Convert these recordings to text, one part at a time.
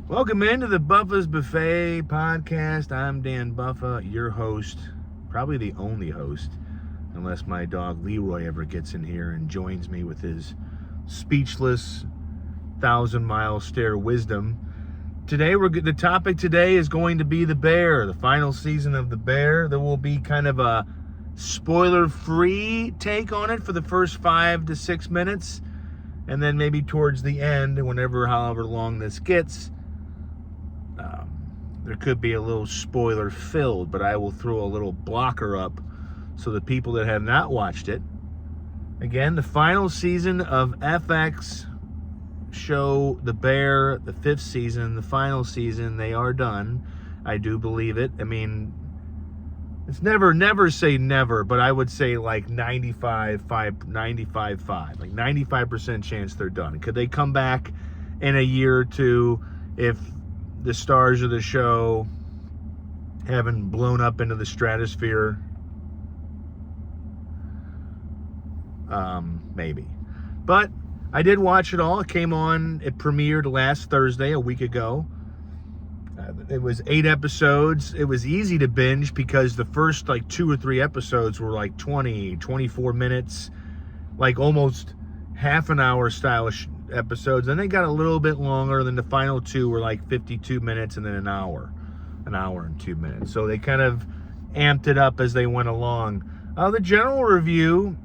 Welcome into the Buffa's Buffet podcast. I'm Dan Buffa, your host, probably the only host, unless my dog Leroy ever gets in here and joins me with his speechless, thousand-mile stare wisdom. Today, the topic today is going to be The Bear, the final season of The Bear. There will be kind of a spoiler-free take on it for the first 5 to 6 minutes, and then maybe towards the end, however long this gets, there could be a little spoiler filled, but I will throw a little blocker up so the people that have not watched it. Again, the final season of FX show The Bear, the 5th season, the final season, they are done. I do believe it. I mean, it's never say never, but I would say like 95.5, like 95% chance they're done. Could they come back in a year or two if the stars of the show haven't blown up into the stratosphere? Maybe. But I did watch it all. It premiered last Thursday, a week ago. It was 8 episodes. It was easy to binge because the first like 2 or 3 episodes were like 20, 24 minutes, like almost half an hour style episodes. And they got a little bit longer. Then the final 2 were like 52 minutes and then an hour and 2 minutes. So they kind of amped it up as they went along. The general review,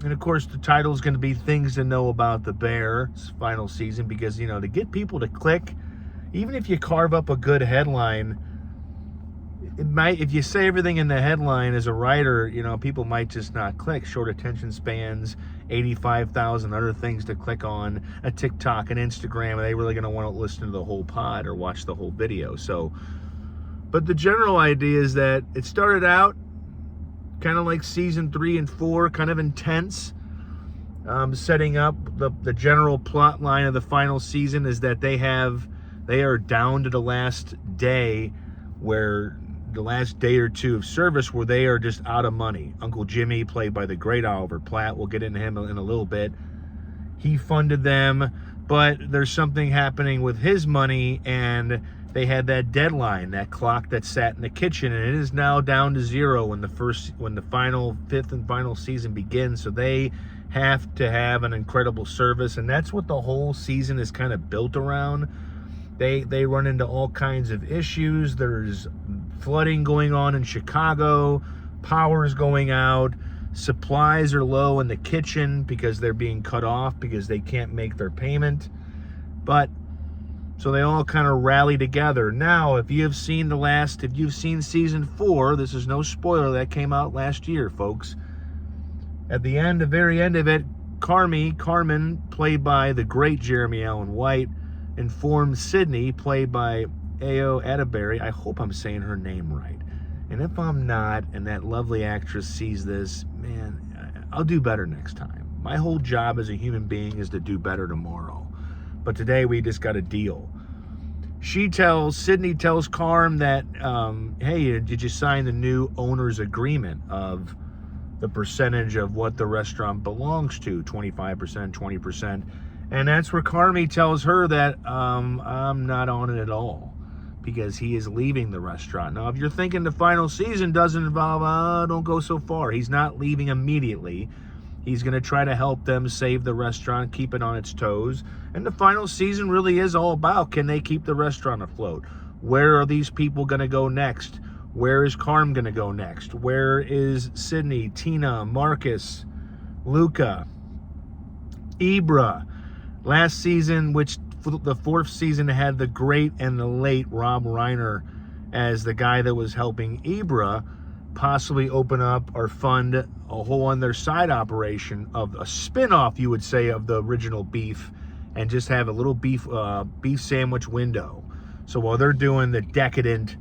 and of course the title is going to be Things to Know About the Bear's final season, because, you know, to get people to click, even if you carve up a good headline, if you say everything in the headline as a writer, you know, people might just not click. Short attention spans, 85,000 other things to click on, a TikTok, an Instagram. Are they really going to want to listen to the whole pod or watch the whole video? So, but the general idea is that it started out kind of like season 3 and 4, kind of intense. Setting up the general plot line of the final season is that they are down to the last day, where the last day or two of service where they are just out of money. Uncle Jimmy, played by the great Oliver Platt, we'll get into him in a little bit. He funded them, but there's something happening with his money, and they had that deadline, that clock that sat in the kitchen, and it is now down to 0 when the 5th and final season begins. So they have to have an incredible service, and that's what the whole season is kind of built around. They run into all kinds of issues. There's flooding going on in Chicago, power's going out, supplies are low in the kitchen because they're being cut off because they can't make their payment. But so they all kind of rally together. Now, if you've seen season 4, this is no spoiler, that came out last year, folks. At the very end of it, Carmen, played by the great Jeremy Allen White, informed Sydney, played by Ayo Edebiri. I hope I'm saying her name right. And if I'm not, and that lovely actress sees this, man, I'll do better next time. My whole job as a human being is to do better tomorrow. But today we just got a deal. Sydney tells Carm that, hey, did you sign the new owner's agreement of the percentage of what the restaurant belongs to, 25%, 20%. And that's where Carmy tells her that I'm not on it at all, because he is leaving the restaurant. Now, if you're thinking the final season doesn't involve, don't go so far. He's not leaving immediately. He's going to try to help them save the restaurant, keep it on its toes. And the final season really is all about, can they keep the restaurant afloat? Where are these people going to go next? Where is Carm going to go next? Where is Sydney, Tina, Marcus, Luca, Ibra? Last season, which the 4th season had the great and the late Rob Reiner as the guy that was helping Ibra possibly open up or fund a whole other side operation of a spin-off, you would say, of the original Beef, and just have a little beef sandwich window. So while they're doing the decadent,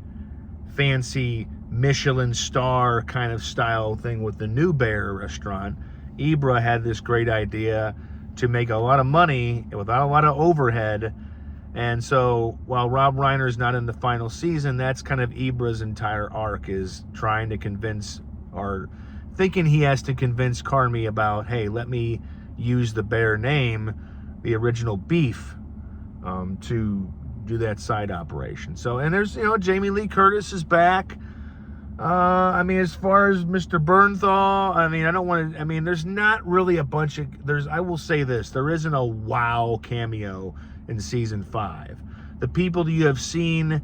fancy Michelin star kind of style thing with the new Bear restaurant, Ibra had this great idea to make a lot of money without a lot of overhead. And so while Rob Reiner's not in the final season, that's kind of Ibra's entire arc, is trying to convince, or thinking he has to convince Carmy about, hey, let me use the Bear name, the original Beef, to do that side operation. So, and there's, Jamie Lee Curtis is back. I mean, as far as Mr. Bernthal, I mean, I don't want to, I mean, there's not really a bunch of, I will say this, there isn't a wow cameo in season 5. The people that you have seen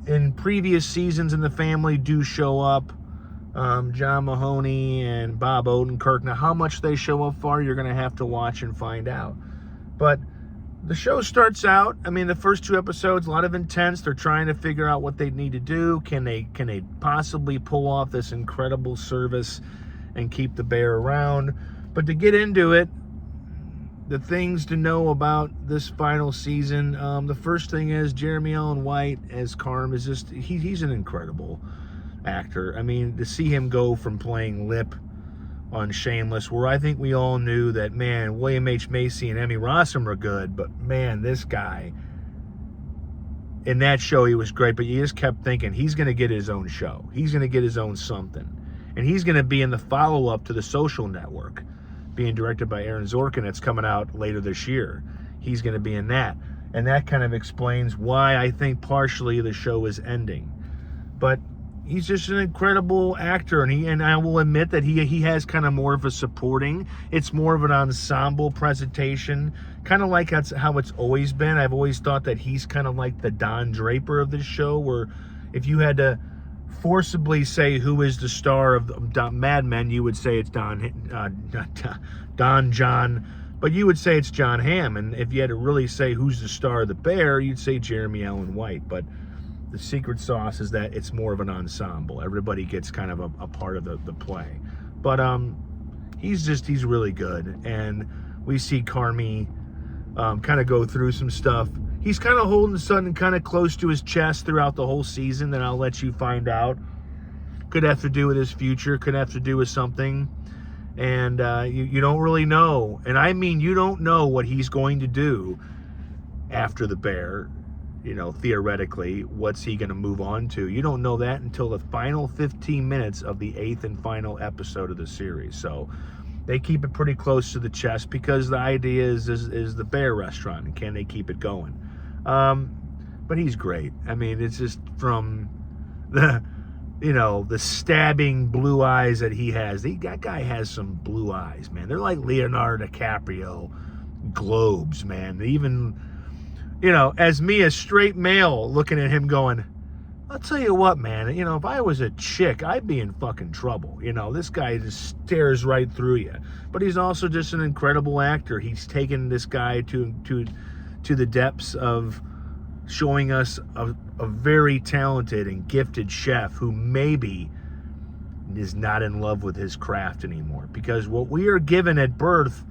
in previous seasons in the family do show up. John Mahoney and Bob Odenkirk. Now, how much they show up for, you're going to have to watch and find out. But the show starts out, I mean, the first 2 episodes, a lot of intense. They're trying to figure out what they need to do. Can they possibly pull off this incredible service and keep the bear around? But to get into it, the things to know about this final season, the first thing is Jeremy Allen White as Carm is just, he's an incredible actor. I mean, to see him go from playing Lip on Shameless, where I think we all knew that, man, William H. Macy and Emmy Rossum are good, but man, this guy, in that show, he was great, but you just kept thinking, he's going to get his own show. He's going to get his own something. And he's going to be in the follow-up to The Social Network, being directed by Aaron Sorkin. It's coming out later this year. He's going to be in that. And that kind of explains why I think partially the show is ending. But he's just an incredible actor, and I will admit that he has kind of more of a supporting. It's more of an ensemble presentation, kind of like that's how it's always been. I've always thought that he's kind of like the Don Draper of this show, where if you had to forcibly say who is the star of Mad Men, you would say it's Don John, but you would say it's John Hamm. And if you had to really say who's the star of The Bear, you'd say Jeremy Allen White. But the secret sauce is that it's more of an ensemble. Everybody gets kind of a part of the play. But he's really good. And we see Carmy kind of go through some stuff. He's kind of holding something kind of close to his chest throughout the whole season that I'll let you find out. Could have to do with his future. Could have to do with something. And you don't really know. And I mean, you don't know what he's going to do after The Bear. Theoretically, what's he going to move on to? You don't know that until the final 15 minutes of the 8th and final episode of the series. So they keep it pretty close to the chest because the idea is the Bear restaurant, and can they keep it going? But he's great. I mean, it's just from the stabbing blue eyes that he has. That guy has some blue eyes, man. They're like Leonardo DiCaprio globes, man. They even, as me, a straight male, looking at him going, I'll tell you what, man, if I was a chick, I'd be in fucking trouble. This guy just stares right through you. But he's also just an incredible actor. He's taken this guy to the depths of showing us a very talented and gifted chef who maybe is not in love with his craft anymore. Because what we are given at birth,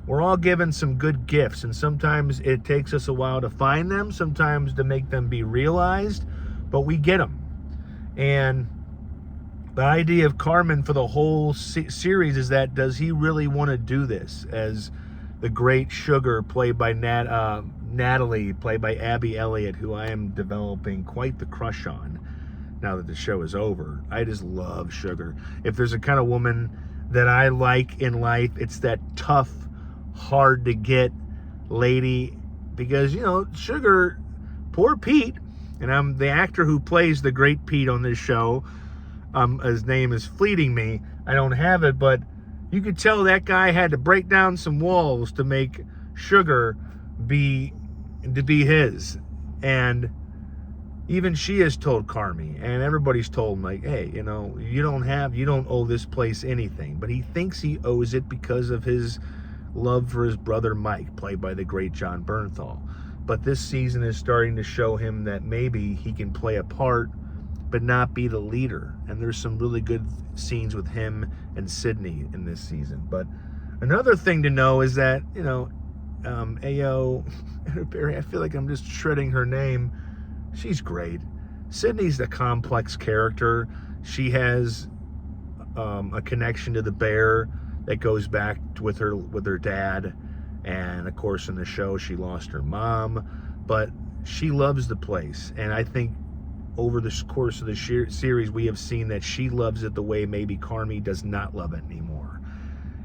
we're all given some good gifts, and sometimes it takes us a while to find them, sometimes to make them be realized, but we get them. And the idea of Carmen for the whole series is that, does he really want to do this as the great Sugar, played by Natalie, played by Abby Elliott, who I am developing quite the crush on now that the show is over. I just love Sugar. If there's a kind of woman that I like in life, it's that tough, hard to get lady, because Sugar, poor Pete, and I'm the actor who plays the great Pete on this show. His name is fleeting me. I don't have it, but you could tell that guy had to break down some walls to make Sugar be his. And even she has told Carmy, and everybody's told him, like, hey, you don't owe this place anything. But he thinks he owes it because of his love for his brother Mike, played by the great Jon Bernthal. But this season is starting to show him that maybe he can play a part but not be the leader. And there's some really good scenes with him and Sydney in this season. But another thing to know is that, Ayo, I feel like I'm just shredding her name. She's great. Sydney's the complex character. She has a connection to the Bear that goes back with her dad. And of course, in the show, she lost her mom, but she loves the place. And I think over the course of the series, we have seen that she loves it the way maybe Carmy does not love it anymore.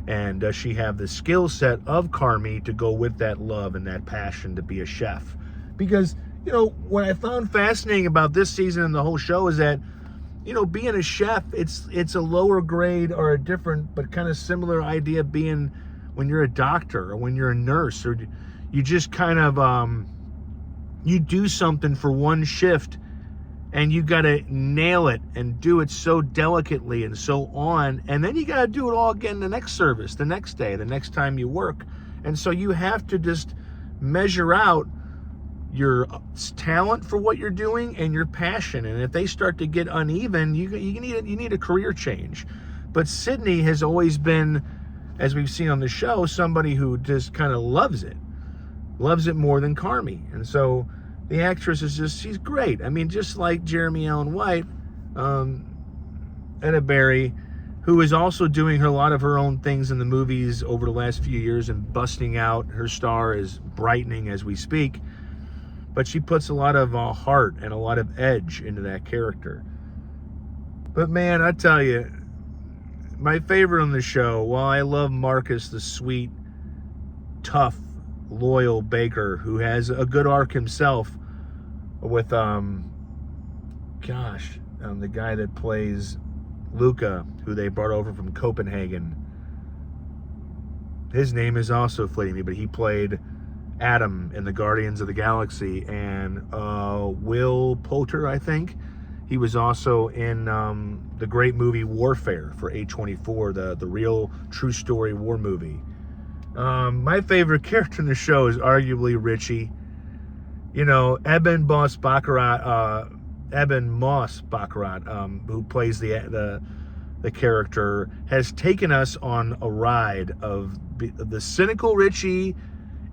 And does she have the skill set of Carmy to go with that love and that passion to be a chef? Because what I found fascinating about this season and the whole show is that, being a chef, it's a lower grade or a different but kind of similar idea being when you're a doctor or when you're a nurse, or you just kind of you do something for one shift and you got to nail it and do it so delicately and so on, and then you got to do it all again the next service, the next day, the next time you work. And so you have to just measure out your talent for what you're doing and your passion. And if they start to get uneven, you need a career change. But Sydney has always been, as we've seen on the show, somebody who just kind of loves it more than Carmy. And so the actress she's great. I mean, just like Jeremy Allen White, Etta Berry, who is also doing a lot of her own things in the movies over the last few years and busting out. Her star is brightening as we speak. But she puts a lot of heart and a lot of edge into that character. But man, I tell you, my favorite on the show, while I love Marcus, the sweet, tough, loyal baker who has a good arc himself with, the guy that plays Luca, who they brought over from Copenhagen. His name is also fleeting me, but he played Adam in the Guardians of the Galaxy, and Will Poulter, I think. He was also in the great movie Warfare for A24, the real true story war movie. My favorite character in the show is arguably Richie. Eben Moss Baccarat, who plays the character, has taken us on a ride of the cynical Richie.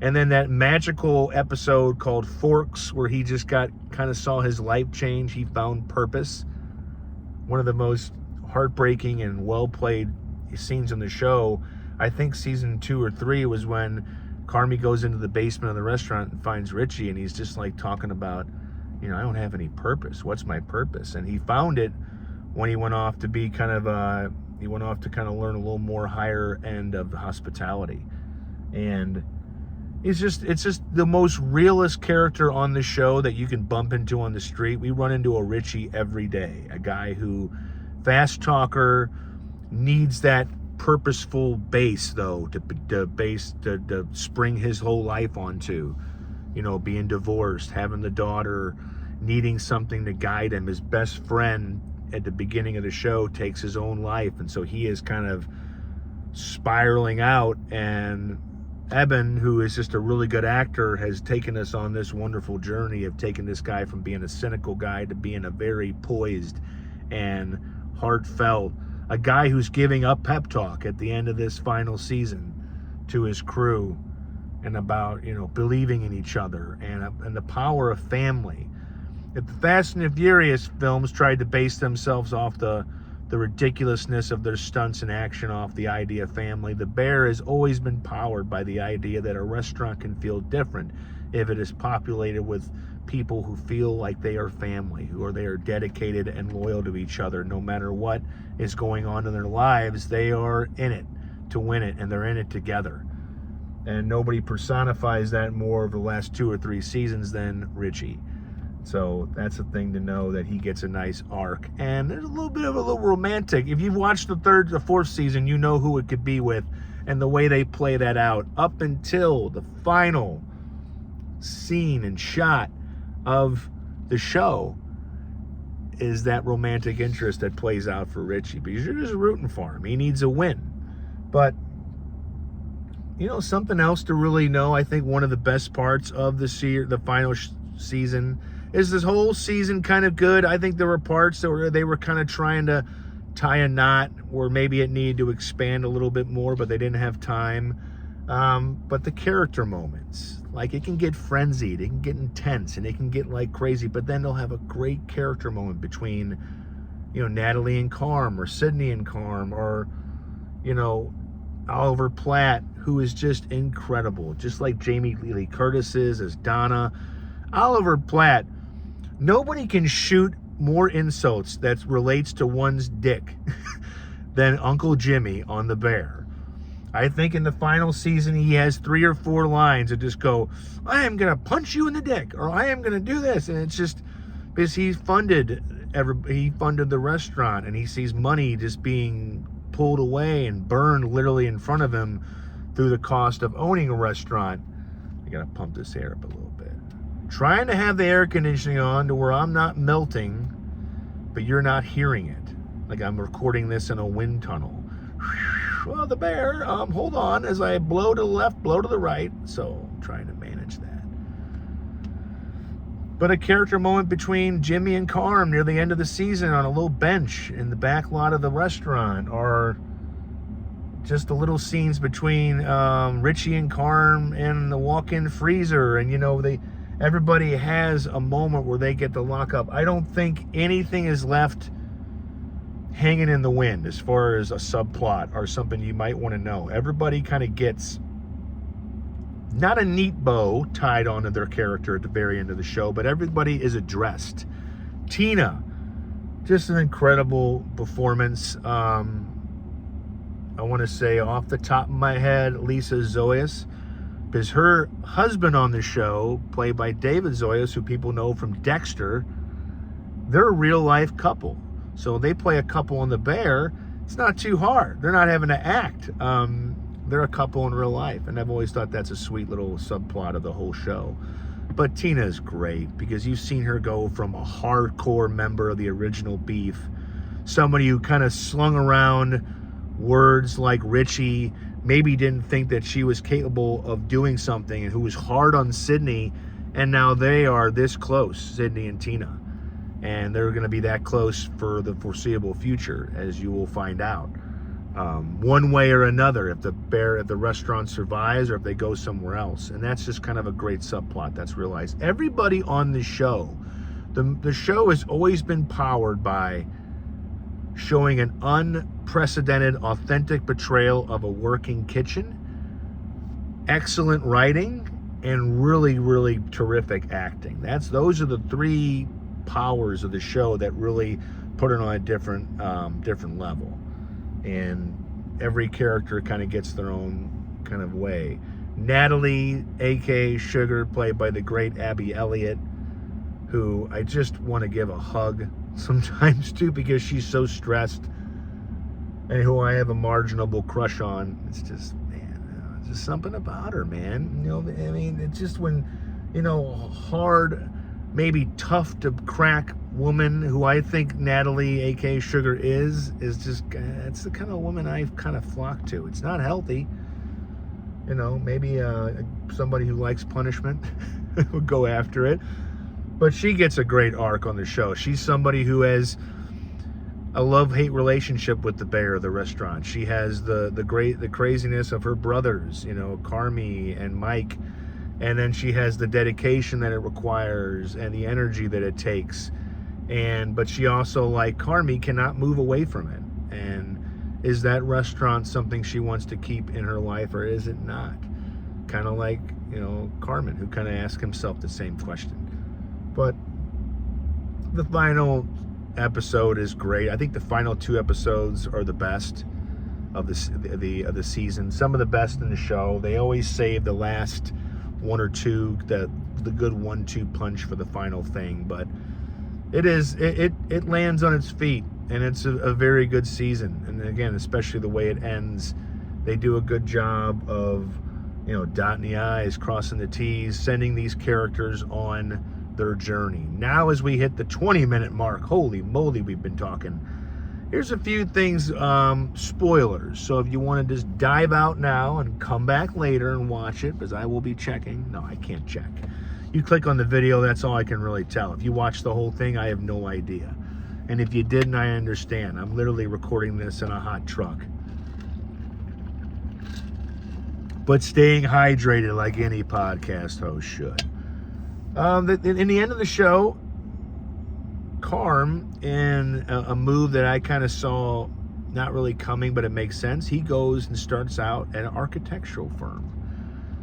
And then that magical episode called Forks, where he just kind of saw his life change. He found purpose. One of the most heartbreaking and well-played scenes in the show, I think season 2 or 3, was when Carmy goes into the basement of the restaurant and finds Richie, and he's just like talking about, I don't have any purpose. What's my purpose? And he found it when he went off to be learn a little more higher end of hospitality. And it's just the most realist character on the show that you can bump into on the street. We run into a Richie every day, a guy who, fast talker, needs that purposeful base though to spring his whole life onto. Being divorced, having the daughter, needing something to guide him. His best friend at the beginning of the show takes his own life, and so he is kind of spiraling out, and Eben, who is just a really good actor, has taken us on this wonderful journey of taking this guy from being a cynical guy to being a very poised and heartfelt, a guy who's giving a pep talk at the end of this final season to his crew, and about, believing in each other and the power of family. If the Fast and the Furious films tried to base themselves off the ridiculousness of their stunts and action off the idea of family, The Bear has always been powered by the idea that a restaurant can feel different if it is populated with people who feel like they are family, they are dedicated and loyal to each other. No matter what is going on in their lives, they are in it to win it, and they're in it together. And nobody personifies that more over the last 2 or 3 seasons than Richie. So that's a thing to know, that he gets a nice arc. And there's a little romantic. If you've watched the 3rd, the 4th season, you know who it could be with, and the way they play that out up until the final scene and shot of the show is that romantic interest that plays out for Richie, because you're just rooting for him. He needs a win. But something else to really know, I think one of the best parts of the final season is this whole season kind of good. I think there were parts that they were kind of trying to tie a knot, or maybe it needed to expand a little bit more, but they didn't have time. But the character moments, like, it can get frenzied, it can get intense, and it can get like crazy, but then they'll have a great character moment between, Natalie and Carm, or Sydney and Carm, or, Oliver Platt, who is just incredible, just like Jamie Lee Curtis is as Donna. Oliver Platt, nobody can shoot more insults that relates to one's dick than Uncle Jimmy on The Bear. I think in the final season he has 3 or 4 lines that just go, I am going to punch you in the dick, or I am going to do this. And it's just because he funded the restaurant, and he sees money just being pulled away and burned literally in front of him through the cost of owning a restaurant. I got to pump this air up a little bit. Trying to have the air conditioning on to where I'm not melting, but you're not hearing it. Like I'm recording this in a wind tunnel. Well, the bear, hold on as I blow to the left, blow to the right. So I'm trying to manage that. But a character moment between Jimmy and Carm near the end of the season on a little bench in the back lot of the restaurant, or just the little scenes between Richie and Carm and the walk-in freezer. And, you know, everybody has a moment where they get to lock up. I don't think anything is left hanging in the wind as far as a subplot or something you might want to know. Everybody kind of gets not a neat bow tied onto their character at the very end of the show, but everybody is addressed. Tina, just an incredible performance. I want to say off the top of my head, Lisa Zoyas, because her husband on the show, played by David Zoyas, who people know from Dexter, they're a real life couple. So they play a couple on The Bear. It's not too hard. They're not having to act. They're a couple in real life. And I've always thought that's a sweet little subplot of the whole show. But Tina is great because you've seen her go from a hardcore member of the original Beef, somebody who kind of slung around words like Richie, maybe didn't think that she was capable of doing something, and who was hard on Sydney. And now they are this close, Sydney and Tina. And they're going to be that close for the foreseeable future, as you will find out. One way or another, if the restaurant survives or if they go somewhere else. And that's just kind of a great subplot that's realized. Everybody on the show, the show has always been powered by showing an unprecedented, authentic portrayal of a working kitchen, excellent writing, and really, really terrific acting. Those are the 3 powers of the show that really put it on a different level. And every character kind of gets their own kind of way. Natalie, a.k.a. Sugar, played by the great Abby Elliott, who I just want to give a hug sometimes too, because she's so stressed, and who I have a marginable crush on. It's just, man, it's just something about her, man. You know, I mean, it's just when, you know, hard, maybe tough to crack woman who I think Natalie, aka Sugar, is just, it's the kind of woman I've kind of flocked to. It's not healthy, you know. Maybe somebody who likes punishment would go after it, but she gets a great arc on the show. She's somebody who has a love-hate relationship with the Bear, the restaurant. She has the craziness of her brothers, you know, Carmy and Mike. And then she has the dedication that it requires and the energy that it takes. But she also, like Carmy, cannot move away from it. And is that restaurant something she wants to keep in her life, or is it not? Kind of like, you know, Carmen, who kind of asked himself the same question. But the final episode is great. I think the final 2 episodes are the best of the season. Some of the best in the show. They always save the last 1 or 2, the good 1-2 punch for the final thing, but it lands on its feet, and it's a very good season. And again, especially the way it ends, they do a good job of, you know, dotting the I's, crossing the T's, sending these characters on their journey. Now, as we hit the 20-minute mark, holy moly, we've been talking. Here's a few things, spoilers. So if you want to just dive out now and come back later and watch it, because I will be checking. No, I can't check. You click on the video, that's all I can really tell. If you watch the whole thing, I have no idea. And if you didn't, I understand. I'm literally recording this in a hot truck. But staying hydrated like any podcast host should. In the end of the show, Carm, in a move that I kind of saw not really coming, but it makes sense, he goes and starts out at an architectural firm.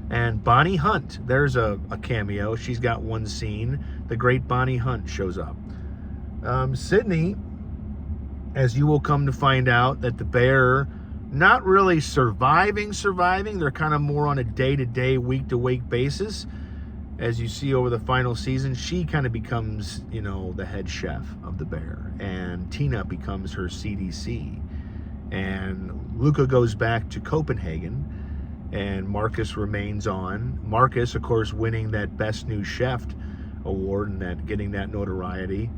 And Bonnie Hunt, there's a cameo. She's got one scene. The great Bonnie Hunt shows up. Sydney, as you will come to find out, that the Bear not really surviving. They're kind of more on a day-to-day, week-to-week basis. As you see over the final season, she kind of becomes, the head chef of the Bear, and Tina becomes her CDC. And Luca goes back to Copenhagen, and Marcus remains on. Marcus, of course, winning that Best New Chef award and getting that notoriety.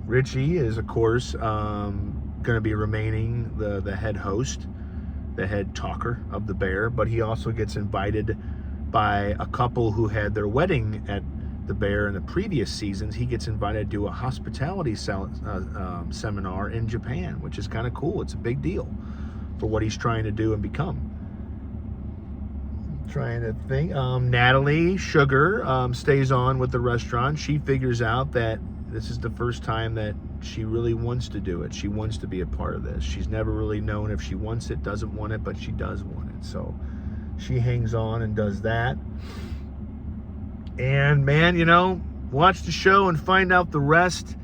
Richie is, of course, going to be remaining the head host, the head talker of the Bear, but he also gets invited by a couple who had their wedding at the Bear in the previous seasons. He gets invited to do a hospitality seminar in Japan, which is kind of cool. It's a big deal for what he's trying to do and become. Trying to think. Natalie Sugar stays on with the restaurant. She figures out that this is the first time that she really wants to do it. She wants to be a part of this. She's never really known if she wants it, doesn't want it, but she does want it. So she hangs on and does that. And man, watch the show and find out the rest.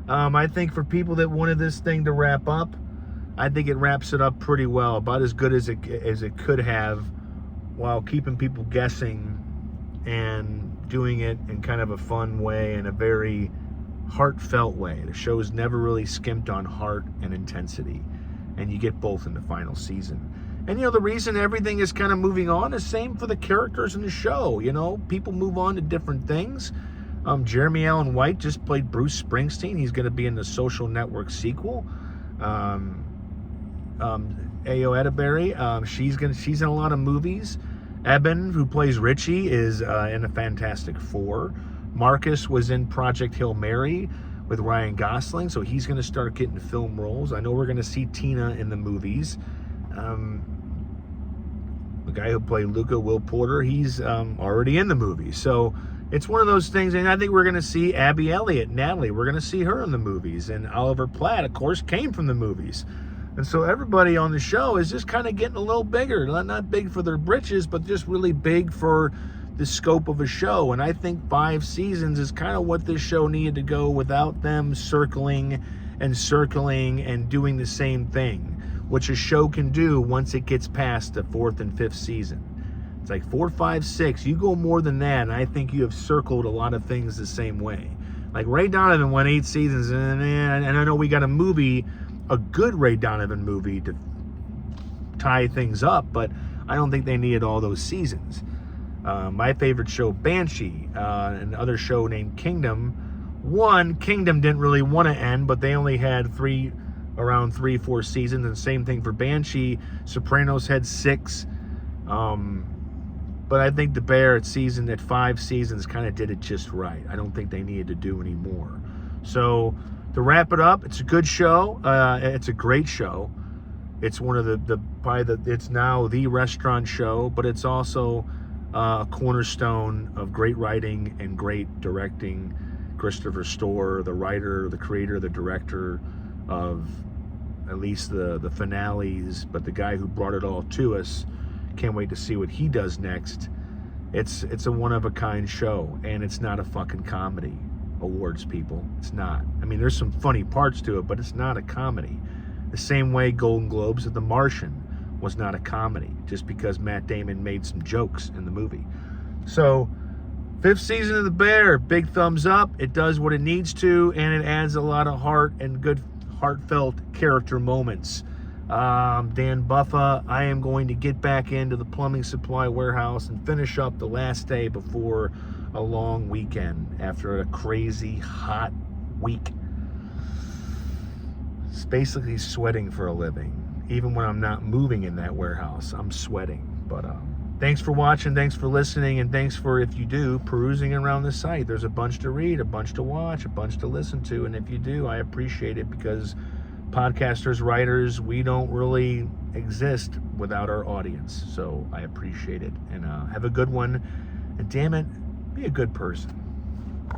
I think for people that wanted this thing to wrap up, I think it wraps it up pretty well, about as good as it could have, while keeping people guessing and doing it in kind of a fun way and a very heartfelt way. The show's never really skimped on heart and intensity, and you get both in the final season. And the reason everything is kind of moving on is same for the characters in the show. People move on to different things. Jeremy Allen White just played Bruce Springsteen. He's going to be in the Social Network sequel. Ayo Edeberry, she's in a lot of movies. Eben, who plays Richie, is in a Fantastic Four. Marcus was in Project Hail Mary with Ryan Gosling, so he's going to start getting film roles. I know we're going to see Tina in the movies. The guy who played Luca, Will Porter, he's already in the movie. So it's one of those things, and I think we're going to see Abby Elliott, Natalie. We're going to see her in the movies. And Oliver Platt, of course, came from the movies. And so everybody on the show is just kind of getting a little bigger. Not big for their britches, but just really big for the scope of a show. And I think 5 seasons is kind of what this show needed to go, without them circling and doing the same thing, which a show can do once it gets past the 4th and 5th season. It's like 4, 5, 6. You go more than that, and I think you have circled a lot of things the same way. Like Ray Donovan went 8 seasons, and I know we got a good Ray Donovan movie to tie things up, but I don't think they needed all those seasons. My favorite show, Banshee, another show named Kingdom. Kingdom didn't really want to end, but they only had around 3-4 seasons, and same thing for Banshee. Sopranos had 6. But I think The Bear at 5 seasons kind of did it just right. I don't think they needed to do any more. So to wrap it up, it's a good show. It's a great show. It's one of it's now the restaurant show, but it's also a cornerstone of great writing and great directing. Christopher Storer, the writer, the creator, the director of at least the finales, but the guy who brought it all to us. Can't wait to see what he does next. It's a one-of-a-kind show, and it's not a fucking comedy, awards people. It's not. I mean, there's some funny parts to it, but it's not a comedy. The same way Golden Globes of The Martian was not a comedy, just because Matt Damon made some jokes in the movie. So 5th season of The Bear, big thumbs up. It does what it needs to, and it adds a lot of heart and good heartfelt character moments. Dan Buffa, I am going to get back into the plumbing supply warehouse and finish up the last day before a long weekend after a crazy hot week. It's basically sweating for a living. Even when I'm not moving in that warehouse, I'm sweating. But thanks for watching, thanks for listening, and thanks for, if you do, perusing around the site. There's a bunch to read, a bunch to watch, a bunch to listen to, and if you do, I appreciate it, because podcasters, writers, we don't really exist without our audience. So I appreciate it. And have a good one. And damn it, be a good person.